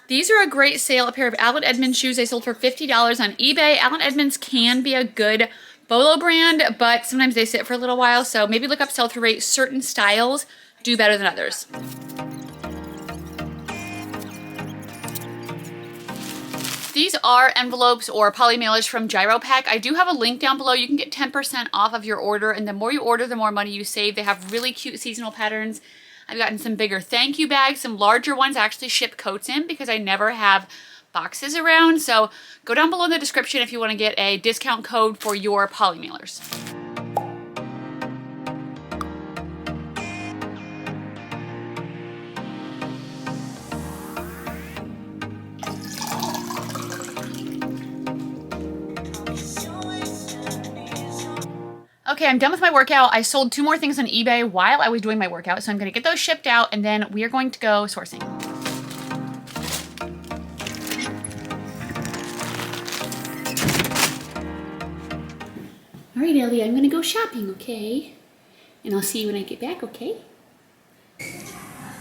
These are a great sale, a pair of Allen Edmonds shoes I sold for $50 on eBay. Allen Edmonds can be a good bolo brand, but sometimes they sit for a little while, so maybe look up sell-through rate. Certain styles do better than others. These are envelopes or poly mailers from GyroPack. I do have a link down below. You can get 10% off of your order, and the more you order, the more money you save. They have really cute seasonal patterns. I've gotten some bigger thank you bags, some larger ones I actually ship coats in because I never have boxes around. So go down below in the description if you want to get a discount code for your poly mailers. Okay, I'm done with my workout. I sold 2 more things on eBay while I was doing my workout, so I'm going to get those shipped out, and then we are going to go sourcing. All right, Ellie, I'm going to go shopping, okay? And I'll see you when I get back, okay?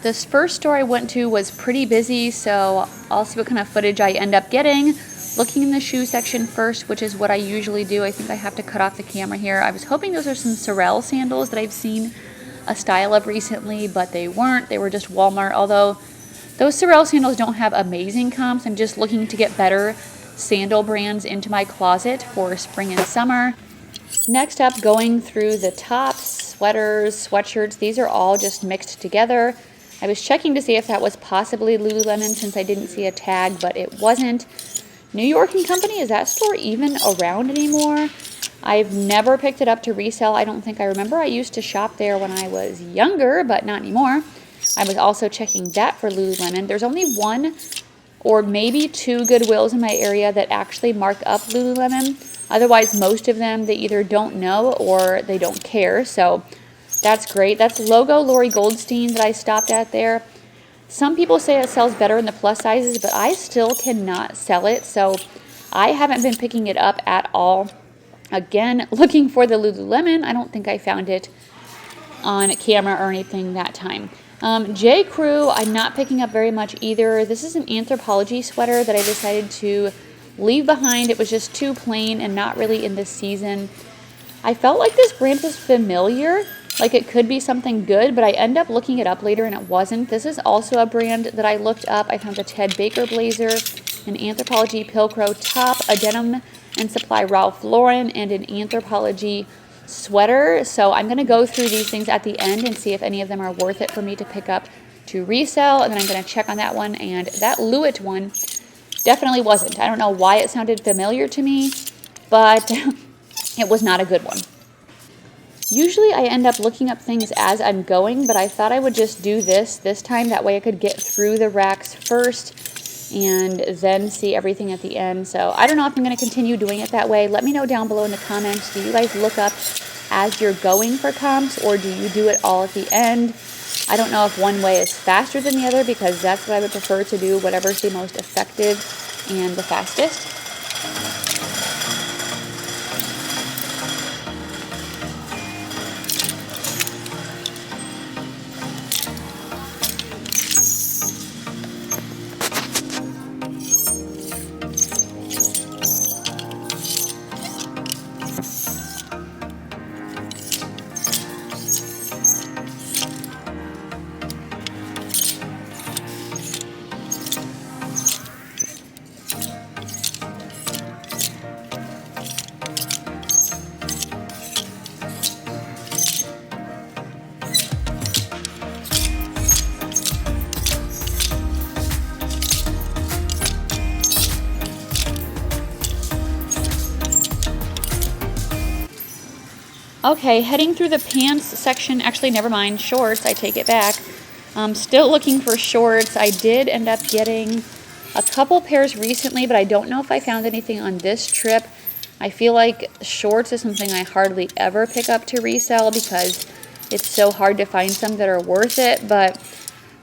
This first store I went to was pretty busy, so I'll see what kind of footage I end up getting. Looking in the shoe section first, which is what I usually do. I think I have to cut off the camera here. I was hoping those are some Sorel sandals that I've seen a style of recently, but they weren't. They were just Walmart, although those Sorel sandals don't have amazing comps. I'm just looking to get better sandal brands into my closet for spring and summer. Next up, going through the tops, sweaters, sweatshirts. These are all just mixed together. I was checking to see if that was possibly Lululemon since I didn't see a tag, but it wasn't. New York & Company, is that store even around anymore? I've never picked it up to resell. I don't think I remember. I used to shop there when I was younger, but not anymore. I was also checking that for Lululemon. There's only 1 or maybe 2 Goodwills in my area that actually mark up Lululemon. Otherwise, most of them, they either don't know or they don't care. So that's great. That's logo Lori Goldstein that I stopped at there. Some people say it sells better in the plus sizes, but I still cannot sell it, so I haven't been picking it up at all. Again, looking for the Lululemon. I don't think I found it on camera or anything that time. J. Crew, I'm not picking up very much either. This is an Anthropologie sweater that I decided to leave behind. It was just too plain and not really in this season. I felt like this brand was familiar, like it could be something good, but I end up looking it up later and it wasn't. This is also a brand that I looked up. I found a Ted Baker blazer, an Anthropologie Pilcrow top, a Denim & Supply Ralph Lauren, and an Anthropologie sweater. So I'm going to go through these things at the end and see if any of them are worth it for me to pick up to resell, and then I'm going to check on that one. And that Lewitt one definitely wasn't. I don't know why it sounded familiar to me, but it was not a good one. Usually I end up looking up things as I'm going, but I thought I would just do this time. That way I could get through the racks first and then see everything at the end. So I don't know if I'm going to continue doing it that way. Let me know down below in the comments. Do you guys look up as you're going for comps, or do you do it all at the end? I don't know if one way is faster than the other, because that's what I would prefer to do, whatever's the most effective and the fastest. Okay, heading through the pants section. Actually, never mind, shorts, I take it back. Still looking for shorts. I did end up getting a couple pairs recently, but I don't know if I found anything on this trip. I feel like shorts is something I hardly ever pick up to resell because it's so hard to find some that are worth it. But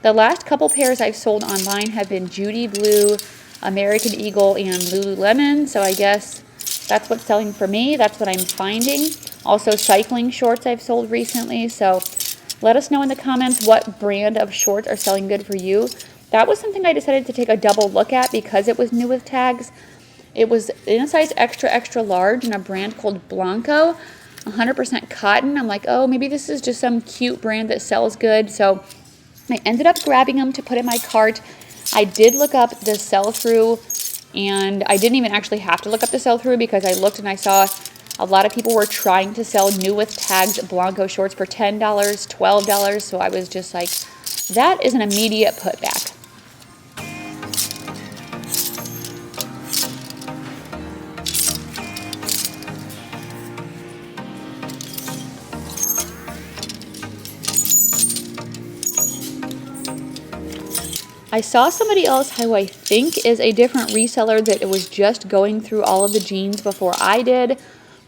the last couple pairs I've sold online have been Judy Blue, American Eagle, and Lululemon. So I guess that's what's selling for me. That's what I'm finding. Also, cycling shorts I've sold recently. So let us know in the comments what brand of shorts are selling good for you. that was something I decided to take a double look at because it was new with tags. It was in a size extra, extra large in a brand called Blanco, 100% cotton. I'm like, oh, maybe this is just some cute brand that sells good. So I ended up grabbing them to put in my cart. I did look up the sell-through, and I didn't even actually have to look up the sell-through because I looked and I saw a lot of people were trying to sell new with tags Blanco shorts for $10, $12. So I was just like, that is an immediate putback. I saw somebody else who I think is a different reseller that it was just going through all of the jeans before I did.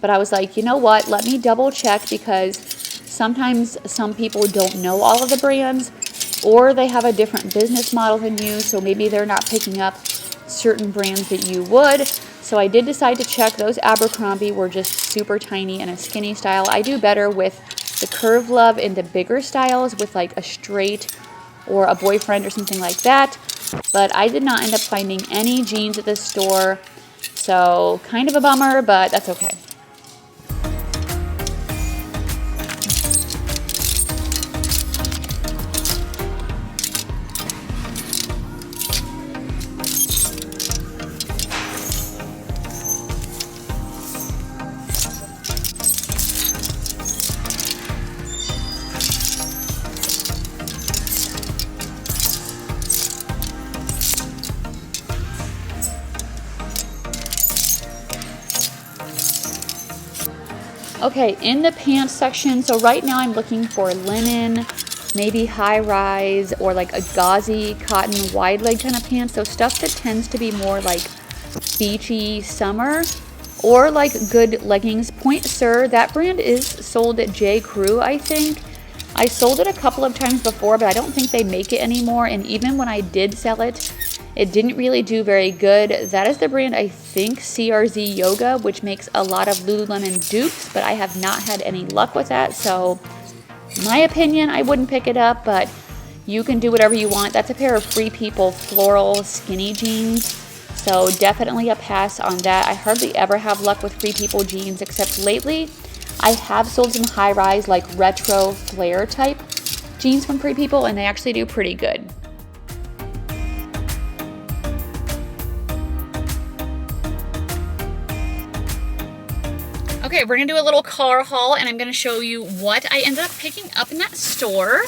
But I was like, you know what, let me double check, because sometimes some people don't know all of the brands, or they have a different business model than you, so maybe they're not picking up certain brands that you would. So I did decide to check. Those Abercrombie were just super tiny and a skinny style. I do better with the Curve Love in the bigger styles with like a straight or a boyfriend or something like that. But I did not end up finding any jeans at this store, so kind of a bummer, but that's okay. Okay, in the pants section, so right now I'm looking for linen, maybe high rise, or like a gauzy cotton wide leg kind of pants. So stuff that tends to be more like beachy summer, or like good leggings. Point Sur, that brand is sold at J. Crew, I think. I sold it a couple of times before, but I don't think they make it anymore. And even when I did sell it, it didn't really do very good. That is the brand, I think, CRZ Yoga, which makes a lot of Lululemon dupes, but I have not had any luck with that. So, in my opinion, I wouldn't pick it up, but you can do whatever you want. That's a pair of Free People floral skinny jeans. So definitely a pass on that. I hardly ever have luck with Free People jeans, except lately I have sold some high rise, like retro flare type jeans from Free People, and they actually do pretty good. Okay, we're gonna do a little car haul, and I'm gonna show you what I ended up picking up in that store.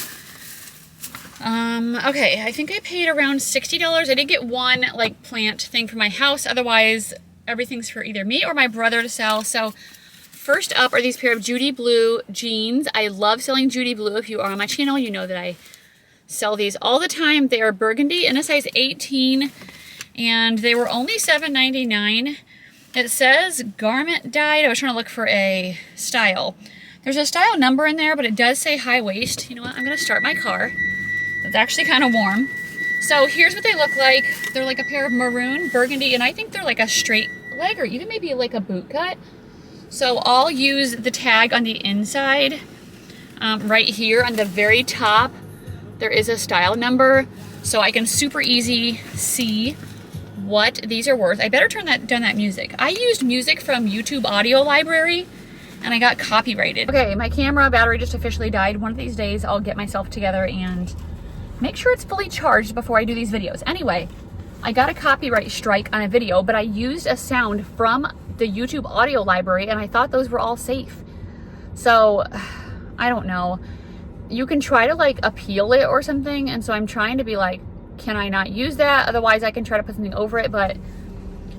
Okay, I think I paid around $60. I did get one like plant thing for my house. Otherwise, everything's for either me or my brother to sell. So first up are these pair of Judy Blue jeans. I love selling Judy Blue. If you are on my channel, you know that I sell these all the time. They are burgundy in a size 18, and they were only $7.99. It says garment dyed. I was trying to look for a style. There's a style number in there, but it does say high waist. You know what? I'm gonna start my car. It's actually kind of warm. So here's what they look like. They're like a pair of maroon burgundy, and I think they're like a straight leg or even maybe like a boot cut. So I'll use the tag on the inside. Right here on the very top, there is a style number, so I can super easy see what these are worth. I better turn down that music. I used music from YouTube Audio Library, and I got copyrighted. Okay, my camera battery just officially died. One of these days, I'll get myself together and make sure it's fully charged before I do these videos. Anyway, I got a copyright strike on a video, but I used a sound from the YouTube Audio Library, and I thought those were all safe. So, I don't know. You can try to like appeal it or something, and so I'm trying to be like, can I not use that? Otherwise, I can try to put something over it, but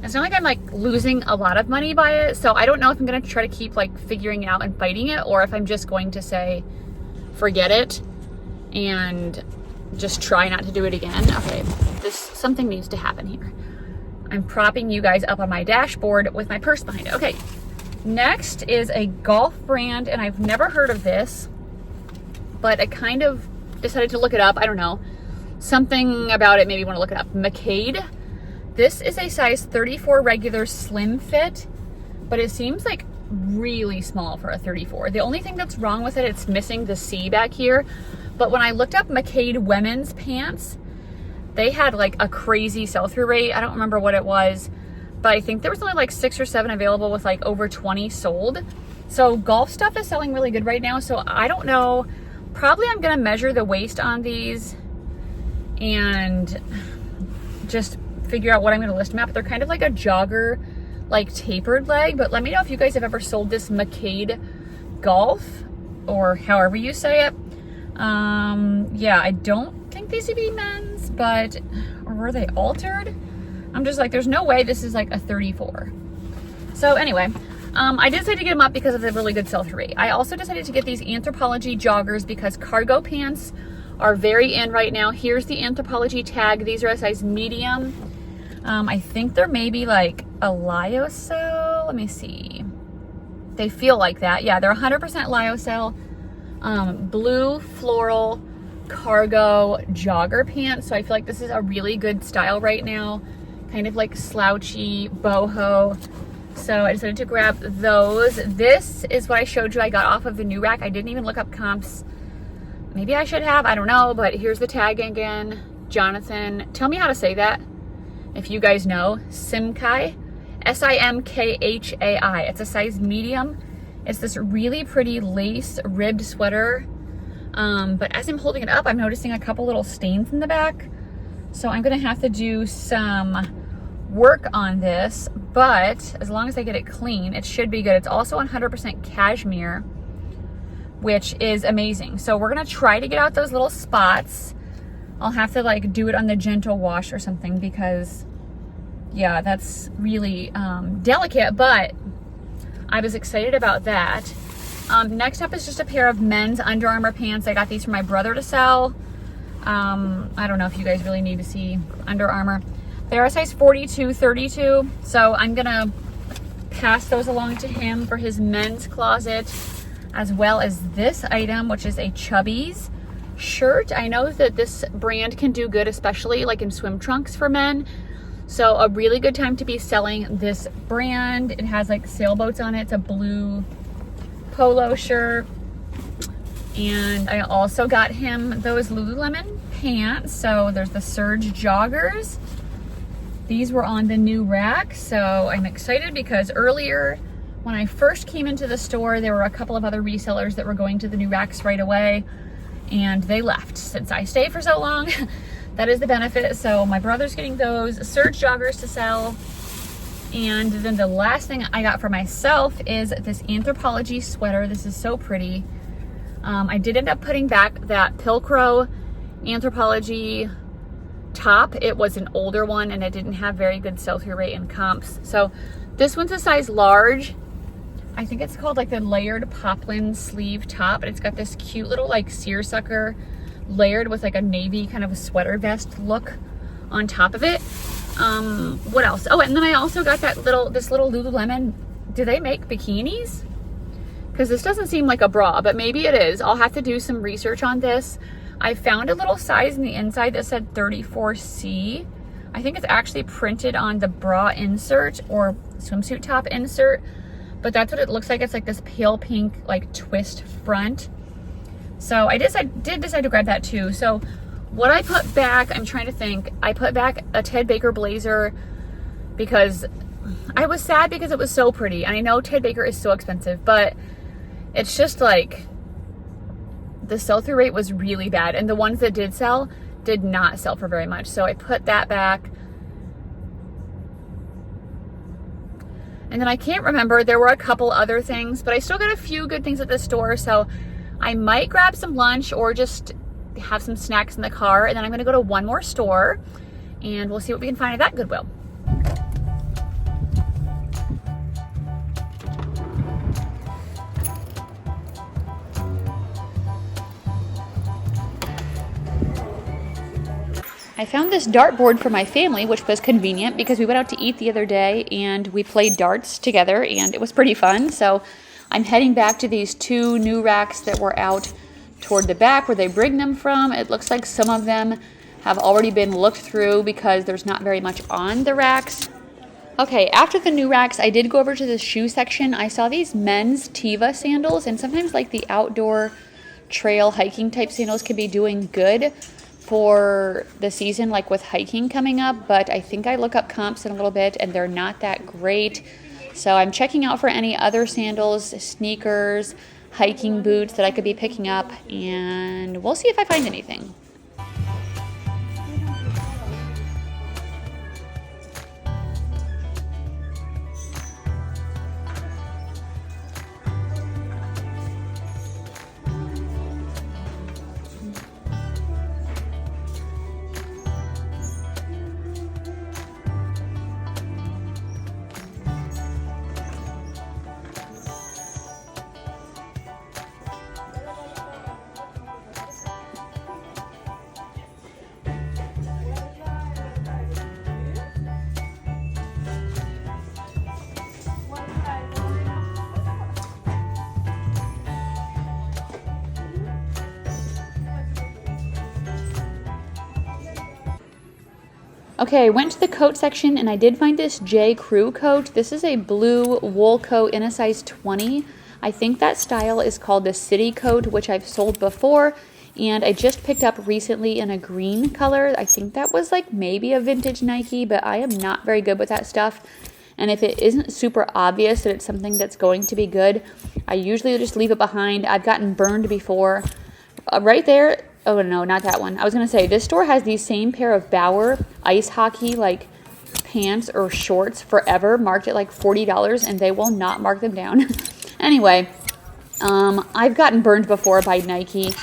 it's not like I'm like losing a lot of money by it. So I don't know if I'm gonna try to keep like figuring it out and fighting it, or if I'm just going to say, forget it, and just try not to do it again. Okay, something needs to happen here. I'm propping you guys up on my dashboard with my purse behind it. Okay, next is a golf brand, and I've never heard of this, but I kind of decided to look it up. I don't know. Something about it made me want to look it up. McCade. This is a size 34 regular slim fit, but it seems like really small for a 34. The only thing that's wrong with it, it's missing the C back here. But when I looked up McCade women's pants, they had like a crazy sell-through rate. I don't remember what it was, but I think there was only like 6 or 7 available with like over 20 sold. So golf stuff is selling really good right now. So I don't know, probably I'm gonna measure the waist on these and just figure out what I'm gonna list them at. But they're kind of like a jogger, like tapered leg. But let me know if you guys have ever sold this McCade Golf, or however you say it. Yeah, I don't think these would be men's, but, or were they altered? I'm just like, there's no way this is like a 34. So anyway, I did decide to get them up because of the really good sell-through rate. I also decided to get these Anthropologie joggers because cargo pants are very in right now. Here's the Anthropologie tag. These are a size medium. I think they're maybe like a lyocell. Let me see. They feel like that. Yeah, they're 100% lyocell. Blue floral cargo jogger pants. So I feel like this is a really good style right now. Kind of like slouchy, boho. So I decided to grab those. This is what I showed you I got off of the new rack. I didn't even look up comps. Maybe I should have, I don't know, but here's the tag again. Jonathan, tell me how to say that if you guys know. Simkai, S-I-M-K-H-A-I. It's a size medium. It's this really pretty lace ribbed sweater. But as I'm holding it up, I'm noticing a couple little stains in the back. So I'm gonna have to do some work on this, but as long as I get it clean, it should be good. It's also 100% cashmere, which is amazing. So we're gonna try to get out those little spots. I'll have to like do it on the gentle wash or something because yeah, that's really delicate, but I was excited about that. Next up is just a pair of men's Under Armour pants. I got these for my brother to sell. I don't know if you guys really need to see Under Armour. They're a size 42, 32. So I'm gonna pass those along to him for his men's closet, as well as this item, which is a Chubbies shirt. I know that this brand can do good, especially like in swim trunks for men. So a really good time to be selling this brand. It has like sailboats on it. It's a blue polo shirt. And I also got him those Lululemon pants. So there's the Surge joggers. These were on the new rack. So I'm excited because earlier when I first came into the store, there were a couple of other resellers that were going to the new racks right away, and they left. Since I stay for so long, that is the benefit. So my brother's getting those Surge joggers to sell. And then the last thing I got for myself is this Anthropologie sweater. This is so pretty. I did end up putting back that Pilcrow Anthropologie top. It was an older one and it didn't have very good sell-through rate in comps. So this one's a size large. I think it's called like the layered poplin sleeve top, and it's got this cute little like seersucker layered with like a navy kind of a sweater vest look on top of it. What else? Oh, and then I also got this little Lululemon. Do they make bikinis? Because this doesn't seem like a bra, but maybe it is. I'll have to do some research on this. I found a little size in the inside that said 34C. I think it's actually printed on the bra insert or swimsuit top insert, but that's what it looks like. It's like this pale pink, like twist front. So I did decide to grab that too. So what I put back, I'm trying to think. I put back a Ted Baker blazer because I was sad because it was so pretty. And I know Ted Baker is so expensive, but it's just like the sell-through rate was really bad. And the ones that did sell did not sell for very much. So I put that back. And then I can't remember, there were a couple other things, but I still got a few good things at the store. So I might grab some lunch or just have some snacks in the car. And then I'm gonna go to one more store and we'll see what we can find at that Goodwill. I found this dartboard for my family, which was convenient because we went out to eat the other day and we played darts together and it was pretty fun. So I'm heading back to these two new racks that were out toward the back where they bring them from. It looks like some of them have already been looked through because there's not very much on the racks. Okay, after the new racks, I did go over to the shoe section. I saw these men's Teva sandals, and sometimes like the outdoor trail hiking type sandals can be doing good. for the season, like with hiking coming up, but I think I look up comps in a little bit and they're not that great. So I'm checking out for any other sandals, sneakers, hiking boots that I could be picking up, and we'll see if I find anything. Okay, I went to the coat section and I did find this J. Crew coat. This is a blue wool coat in a size 20. I think that style is called the City coat, which I've sold before. And I just picked up recently in a green color. I think that was like maybe a vintage Nike, but I am not very good with that stuff. And if it isn't super obvious that it's something that's going to be good, I usually just leave it behind. I've gotten burned before. Right there. Oh, no, not that one. I was going to say, this store has the same pair of Bauer ice hockey, like, pants or shorts forever, marked at, like, $40, and they will not mark them down. Anyway, I've gotten burned before by Nike.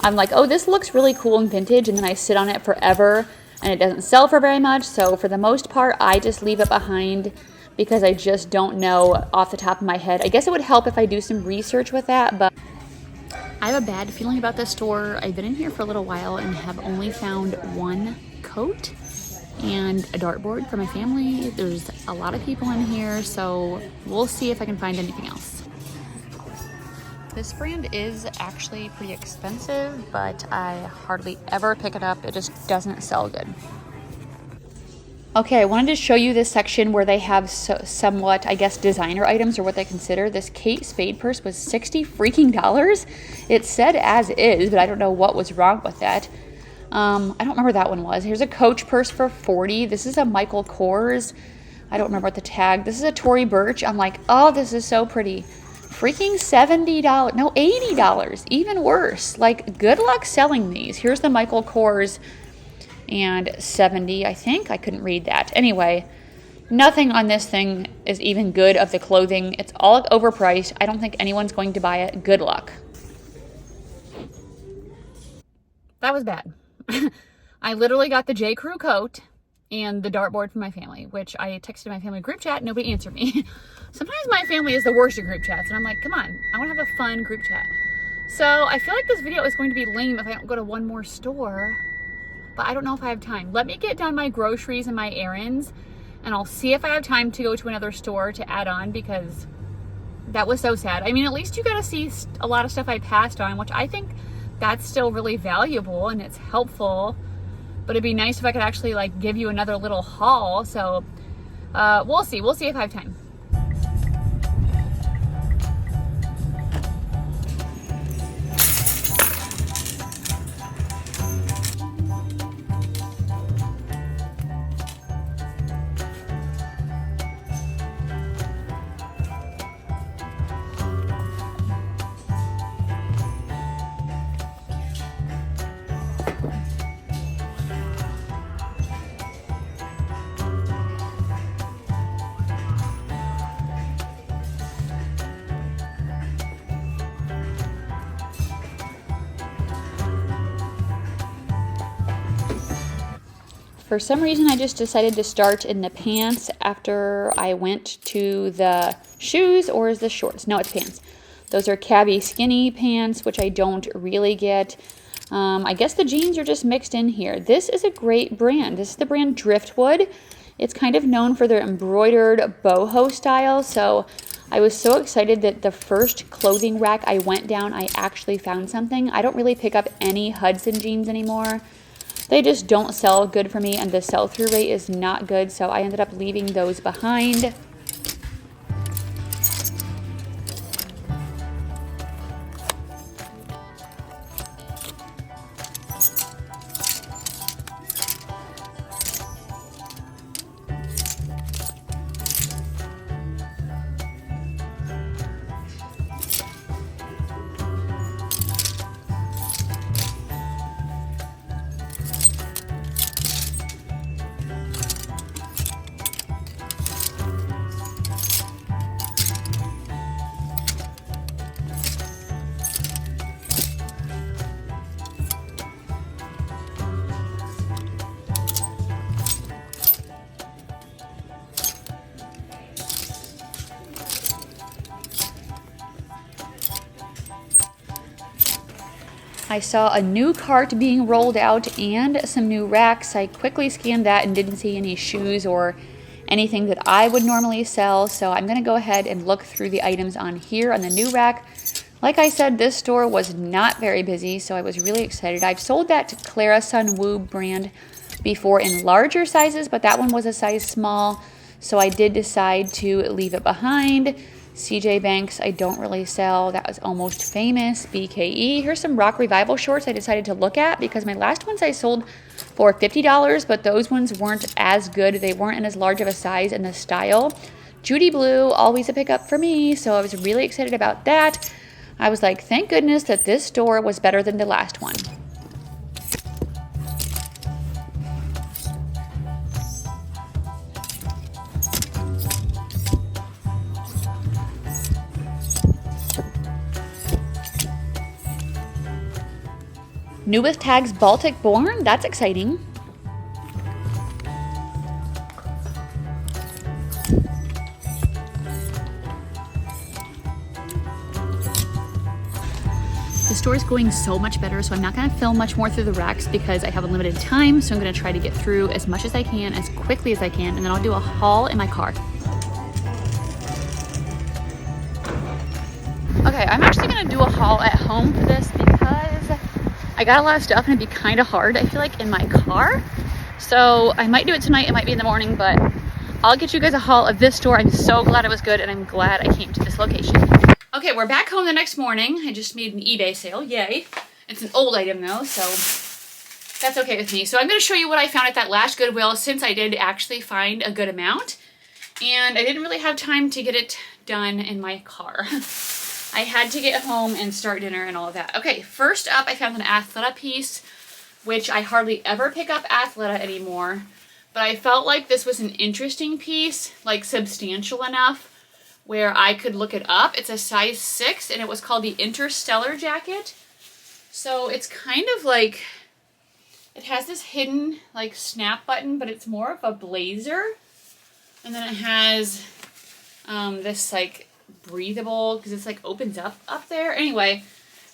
I'm like, oh, this looks really cool and vintage, and then I sit on it forever, and it doesn't sell for very much, so for the most part, I just leave it behind because I just don't know off the top of my head. I guess it would help if I do some research with that, but I have a bad feeling about this store. I've been in here for a little while and have only found one coat and a dartboard for my family. There's a lot of people in here, so we'll see if I can find anything else. This brand is actually pretty expensive, but I hardly ever pick it up. It just doesn't sell good. Okay, I wanted to show you this section where they have somewhat, I guess, designer items, or what they consider. This Kate Spade purse was $60 freaking. It said as is, but I don't know what was wrong with that. I don't remember what that one was. Here's a Coach purse for $40. This is a Michael Kors. I don't remember what the tag. This is a Tory Burch. I'm like, oh, this is so pretty. Freaking $70. No, $80. Even worse. Like, good luck selling these. Here's the Michael Kors. And 70, I think. I couldn't read that. Anyway, nothing on this thing is even good of the clothing. It's all overpriced. I don't think anyone's going to buy it. Good luck. That was bad. I literally got the J. Crew coat and the dartboard for my family, which I texted my family group chat. Nobody answered me. Sometimes my family is the worst at group chats, and I'm like, come on, I want to have a fun group chat. So I feel like this video is going to be lame if I don't go to one more store. But I don't know if I have time. Let me get done my groceries and my errands, and I'll see if I have time to go to another store to add on, because that was so sad. I mean, at least you got to see a lot of stuff I passed on, which I think that's still really valuable and it's helpful. But it'd be nice if I could actually like give you another little haul. So we'll see. We'll see if I have time. For some reason, I just decided to start in the pants after I went to the shoes, or is this shorts? No, it's pants. Those are cabbie skinny pants, which I don't really get. I guess the jeans are just mixed in here. This is a great brand. This is the brand Driftwood. It's kind of known for their embroidered boho style, so I was so excited that the first clothing rack I went down, I actually found something. I don't really pick up any Hudson jeans anymore. They just don't sell good for me, and the sell-through rate is not good, so I ended up leaving those behind. I saw a new cart being rolled out and some new racks. I quickly scanned that and didn't see any shoes or anything that I would normally sell. So I'm going to go ahead and look through the items on here on the new rack. Like I said, this store was not very busy, so I was really excited. I've sold that Clara Sun Wu brand before in larger sizes, but that one was a size small, so I did decide to leave it behind. CJ Banks, I don't really sell. That was Almost Famous. BKE. Here's some Rock Revival shorts I decided to look at because my last ones I sold for $50, but those ones weren't as good. They weren't in as large of a size and the style. Judy Blue, always a pickup for me, so I was really excited about that. I was like, thank goodness that this store was better than the last one. New with tags Baltic Born, that's exciting. The store is going so much better, so I'm not going to film much more through the racks because I have a limited time, so I'm going to try to get through as much as I can, as quickly as I can, and then I'll do a haul in my car. Okay, I'm actually going to do a haul at home for this because I got a lot of stuff and it'd be kind of hard, I feel like, in my car. So I might do it tonight, it might be in the morning, but I'll get you guys a haul of this store. I'm so glad it was good and I'm glad I came to this location. Okay, we're back home the next morning. I just made an eBay sale, yay. It's an old item though, so that's okay with me. So I'm gonna show you what I found at that last Goodwill since I did actually find a good amount. And I didn't really have time to get it done in my car. I had to get home and start dinner and all of that. Okay, first up, I found an Athleta piece, which I hardly ever pick up Athleta anymore, but I felt like this was an interesting piece, like substantial enough where I could look it up. It's a size 6 and it was called the Interstellar jacket. So it's kind of like, it has this hidden like snap button, but it's more of a blazer. And then it has this like breathable, because it's like opens up there. Anyway,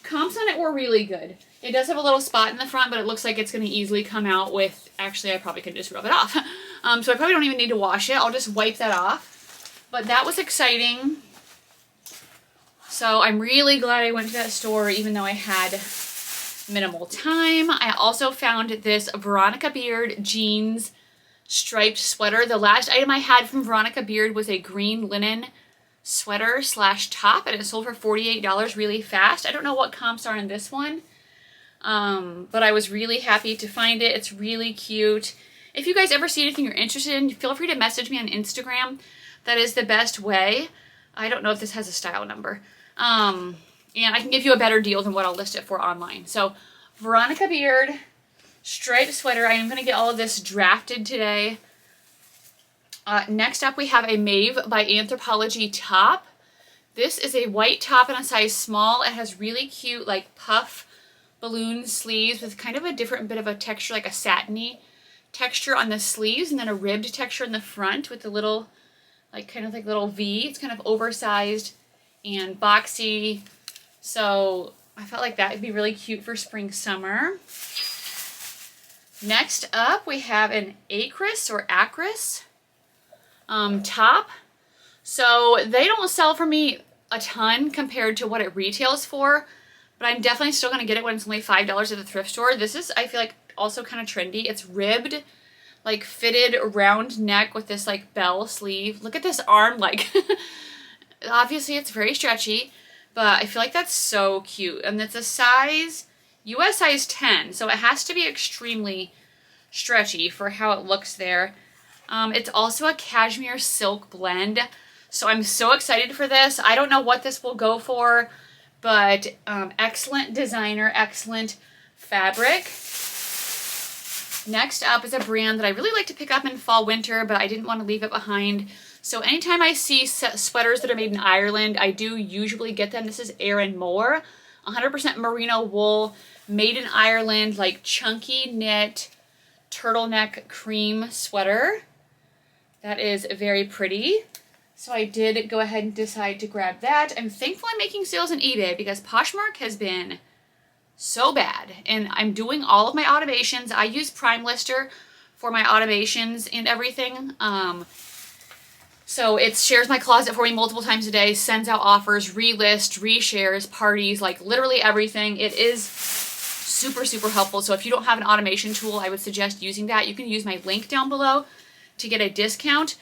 comps on it were really good. It does have a little spot in the front, but it looks like it's going to easily come out with, actually I probably could just rub it off. So I probably don't even need to wash it. I'll just wipe that off. But that was exciting. So I'm really glad I went to that store even though I had minimal time. I also found this Veronica Beard jeans striped sweater. The last item I had from Veronica Beard was a green linen sweater / top, and it sold for $48 really fast. I don't know what comps are in this one, but I was really happy to find it. It's really cute. If you guys ever see anything you're interested in, feel free to message me on Instagram. That is the best way. I don't know if this has a style number. And I can give you a better deal than what I'll list it for online. So Veronica Beard striped sweater. I am going to get all of this drafted today. Next up, we have a Maeve by Anthropologie top. This is a white top in a size small. It has really cute like puff balloon sleeves with kind of a different bit of a texture, like a satiny texture on the sleeves, and then a ribbed texture in the front with the little, like kind of like little V. It's kind of oversized and boxy. So I felt like that would be really cute for spring, summer. Next up, we have an Acris or Acris top. So they don't sell for me a ton compared to what it retails for, but I'm definitely still going to get it when it's only $5 at the thrift store. This is, I feel like, also kind of trendy. It's ribbed, like fitted round neck with this like bell sleeve. Look at this arm, like obviously it's very stretchy, but I feel like that's so cute. And it's a size, US size 10, so it has to be extremely stretchy for how it looks there. It's also a cashmere silk blend, so I'm so excited for this. I don't know what this will go for, but excellent designer, excellent fabric. Next up is a brand that I really like to pick up in fall, winter, but I didn't want to leave it behind. So anytime I see sweaters that are made in Ireland, I do usually get them. This is Erin Moore, 100% merino wool, made in Ireland, like chunky knit turtleneck cream sweater. That is very pretty. So I did go ahead and decide to grab that. I'm thankful I'm making sales on eBay because Poshmark has been so bad. And I'm doing all of my automations. I use Prime Lister for my automations and everything. So it shares my closet for me multiple times a day, sends out offers, relist, reshares, parties, like literally everything. It is super, super helpful. So if you don't have an automation tool, I would suggest using that. You can use my link down below to get a discount.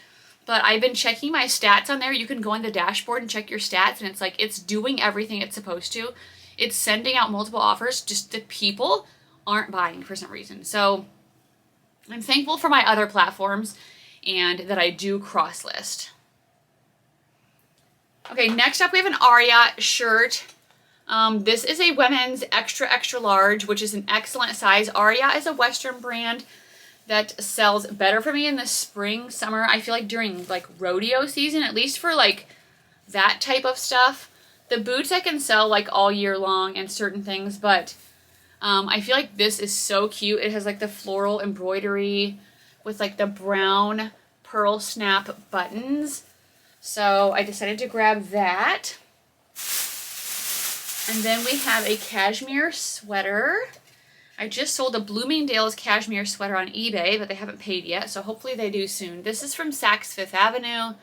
But I've been checking my stats on there. You can go in the dashboard and check your stats, and it's like it's doing everything it's supposed to. It's sending out multiple offers, just the people aren't buying for some reason. So I'm thankful for my other platforms and that I do cross list. Okay, next up we have an Aria shirt. This is a women's extra, extra large, which is an excellent size. Aria is a Western brand that sells better for me in the spring, summer. I feel like during like rodeo season, at least for like that type of stuff. The boots I can sell like all year long and certain things, but I feel like this is so cute. It has like the floral embroidery with like the brown pearl snap buttons. So I decided to grab that. And then we have a cashmere sweater. I just sold a Bloomingdale's cashmere sweater on eBay, but they haven't paid yet, so hopefully they do soon. This is from Saks Fifth Avenue.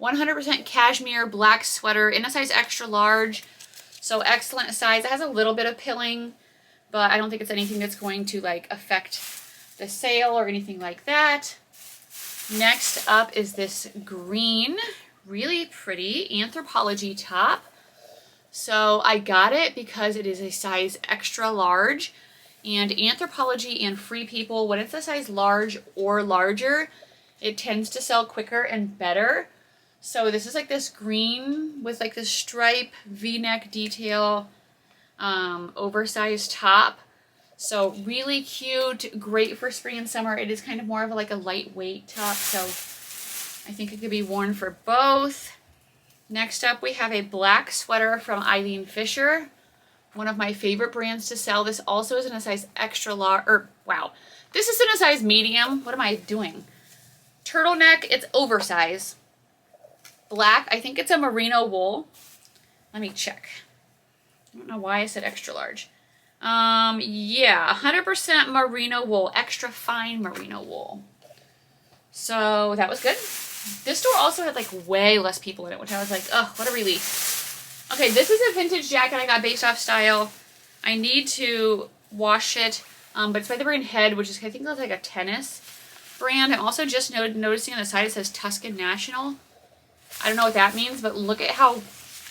100% cashmere black sweater in a size extra large. So excellent size. It has a little bit of pilling, but I don't think it's anything that's going to like affect the sale or anything like that. Next up is this green, really pretty Anthropologie top. So I got it because it is a size extra large. And Anthropologie and Free People, when it's a size large or larger, it tends to sell quicker and better. So this is like this green with like this stripe V-neck detail, oversized top. So really cute, great for spring and summer. It is kind of more of like a lightweight top, so I think it could be worn for both. Next up, we have a black sweater from Eileen Fisher, one of my favorite brands to sell. This also is in a size extra large, or wow, this is in a size medium. What am I doing? Turtleneck, it's oversized. Black, I think it's a merino wool. Let me check. I don't know why I said extra large. Yeah, 100% merino wool, extra fine merino wool. So that was good. This store also had like way less people in it, which I was like, oh, what a relief. Okay, this is a vintage jacket I got based off style. I need to wash it, but it's by the brand Head, which is I think that's like a tennis brand. I'm also just noticing on the side it says Tuscan National. I don't know what that means, but look at how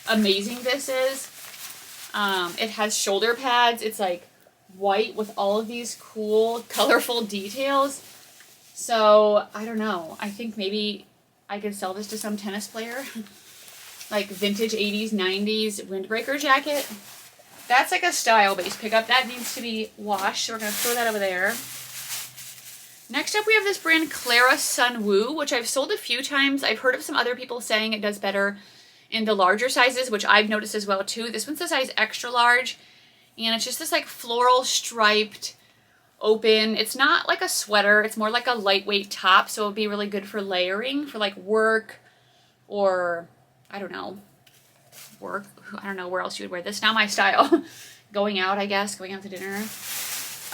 amazing this is. It has shoulder pads. It's like white with all of these cool, colorful details. So, I don't know. I think maybe I could sell this to some tennis player. Like vintage 80s, 90s windbreaker jacket. That's like a style-based pickup. That needs to be washed, so we're going to throw that over there. Next up, we have this brand Clara Sunwoo, which I've sold a few times. I've heard of some other people saying it does better in the larger sizes, which I've noticed as well too. This one's a size extra large, and it's just this like floral striped open. It's not like a sweater. It's more like a lightweight top, so it would be really good for layering for like work or, I don't know, work. I don't know where else you would wear this. Not my style. Going out, I guess. Going out to dinner.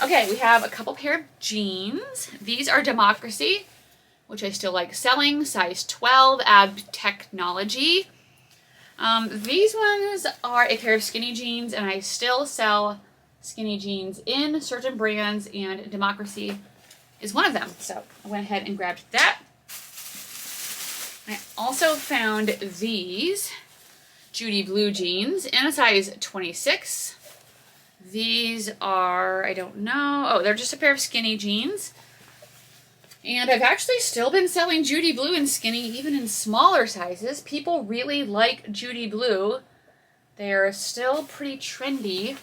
Okay, we have a couple pair of jeans. These are Democracy, which I still like selling. Size 12, Ab Technology. These ones are a pair of skinny jeans, and I still sell skinny jeans in certain brands, and Democracy is one of them. So I went ahead and grabbed that. I also found these Judy Blue jeans in a size 26. These are, I don't know, oh, they're just a pair of skinny jeans. And I've actually still been selling Judy Blue in skinny, even in smaller sizes. People really like Judy Blue. They're still pretty trendy.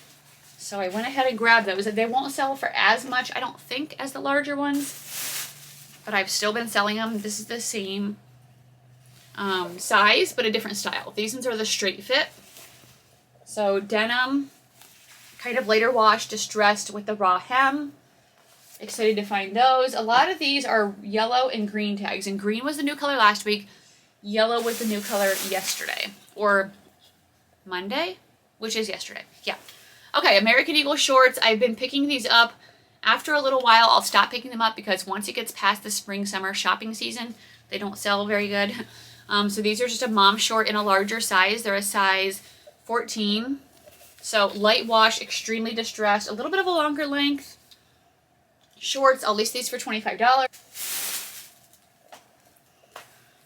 So I went ahead and grabbed those. They won't sell for as much, I don't think, as the larger ones. But I've still been selling them. This is the same size, but a different style. These ones are the straight fit. So denim, kind of later wash, distressed with the raw hem. Excited to find those. A lot of these are yellow and green tags, and green was the new color last week. Yellow was the new color yesterday, or Monday, which is yesterday. Yeah. Okay, American Eagle shorts. I've been picking these up. After a little while, I'll stop picking them up because once it gets past the spring, summer shopping season, they don't sell very good. So these are just a mom short in a larger size. They're a size 14. So light wash, extremely distressed, a little bit of a longer length. Shorts, I'll list these for $25.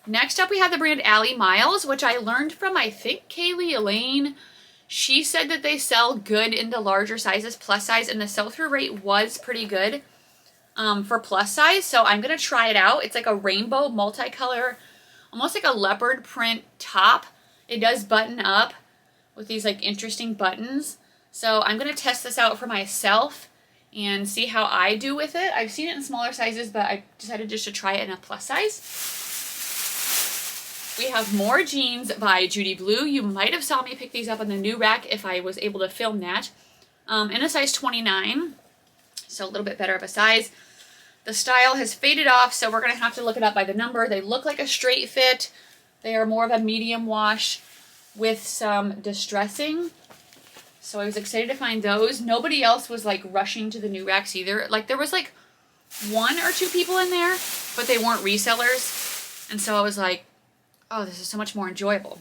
Next up, we have the brand Alley Miles, which I learned from, I think, Kaylee Elaine. She said that they sell good in the larger sizes, plus size, and the sell-through rate was pretty good for plus size. So I'm going to try it out. It's like a rainbow multicolor, almost like a leopard print top. It does button up with these like interesting buttons. So I'm going to test this out for myself and see how I do with it. I've seen it in smaller sizes, but I decided just to try it in a plus size. We have more jeans by Judy Blue. You might have saw me pick these up on the new rack if I was able to film that. In a size 29, so a little bit better of a size. The style has faded off, so we're going to have to look it up by the number. They look like a straight fit. They are more of a medium wash with some distressing. So I was excited to find those. Nobody else was like rushing to the new racks either. Like there was like 1 or 2 people in there, but they weren't resellers. And so I was like, oh, this is so much more enjoyable.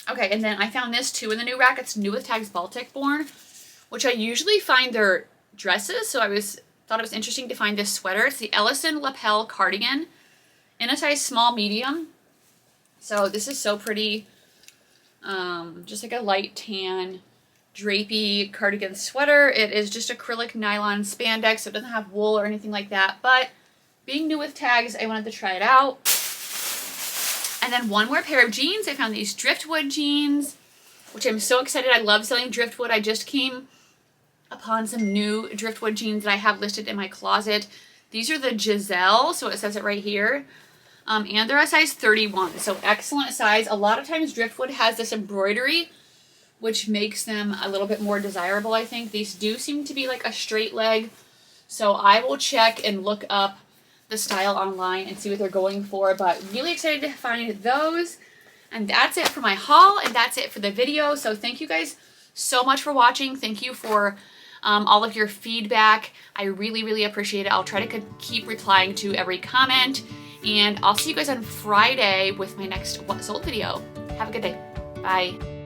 Okay, and then I found this too in the new rack. It's New with Tags Baltic Born, which I usually find their dresses. So thought it was interesting to find this sweater. It's the Ellison lapel cardigan in a size small medium. So this is so pretty. Just like a light tan drapey cardigan sweater. It is just acrylic nylon spandex, so it doesn't have wool or anything like that. But being new with tags, I wanted to try it out. And then one more pair of jeans. I found these driftwood jeans, which I'm so excited. I love selling driftwood. I just came upon some new driftwood jeans that I have listed in my closet. These are the Giselle, so it says it right here. And they're a size 31, so excellent size. A lot of times driftwood has this embroidery, which makes them a little bit more desirable, I think. These do seem to be like a straight leg, so I will check and look up the style online and see what they're going for, but really excited to find those. And that's it for my haul, and that's it for the video. So thank you guys so much for watching. Thank you for all of your feedback. I really, really appreciate it. I'll try to keep replying to every comment, and I'll see you guys on Friday with my next What Sold video. Have a good day. Bye.